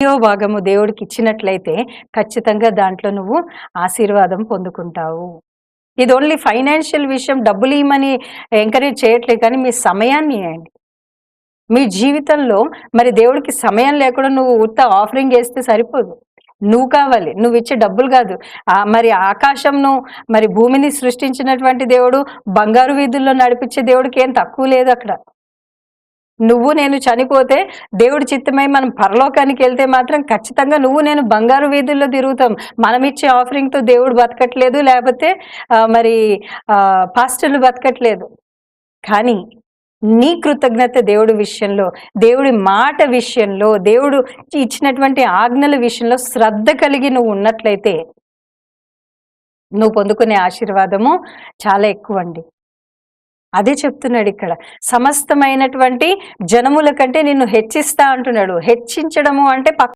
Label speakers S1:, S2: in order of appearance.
S1: భాగము దేవుడికి ఇచ్చినట్లయితే ఖచ్చితంగా దాంట్లో నువ్వు ఆశీర్వాదం పొందుకుంటావు. ఇది ఓన్లీ ఫైనాన్షియల్ విషయం, డబ్బులు ఇవ్వమని ఎంకరేజ్ చేయట్లేదు, కానీ మీ సమయాన్ని ఇవ్వండి. మీ జీవితంలో మరి దేవుడికి సమయం లేకుండా నువ్వు ఉత్త ఆఫరింగ్ వేస్తే సరిపోదు. నువ్వు కావాలి, నువ్వు ఇచ్చే డబ్బులు కాదు. మరి ఆకాశంను మరి భూమిని సృష్టించినటువంటి దేవుడు, బంగారు వీధుల్లో నడిపించే దేవుడికి ఏం తక్కువ లేదు అక్కడ. నువ్వు నేను చనిపోతే దేవుడి చిత్తమై మనం పరలోకానికి వెళ్తే మాత్రం ఖచ్చితంగా నువ్వు నేను బంగారు వీధుల్లో తిరుగుతాం. మనం ఇచ్చే ఆఫరింగ్తో దేవుడు బతకట్లేదు, లేకపోతే మరి పాస్టర్లు బతకట్లేదు. కానీ నీ కృతజ్ఞత దేవుడి విషయంలో, దేవుడి మాట విషయంలో, దేవుడు ఇచ్చినటువంటి ఆజ్ఞల విషయంలో శ్రద్ధ కలిగి నువ్వు ఉన్నట్లయితే నువ్వు పొందుకునే ఆశీర్వాదము చాలా ఎక్కువ అండి. అదే చెప్తున్నాడు ఇక్కడ. సమస్తమైనటువంటి జనముల కంటే నిన్ను హెచ్చిస్తా అంటున్నాడు. హెచ్చించడము అంటే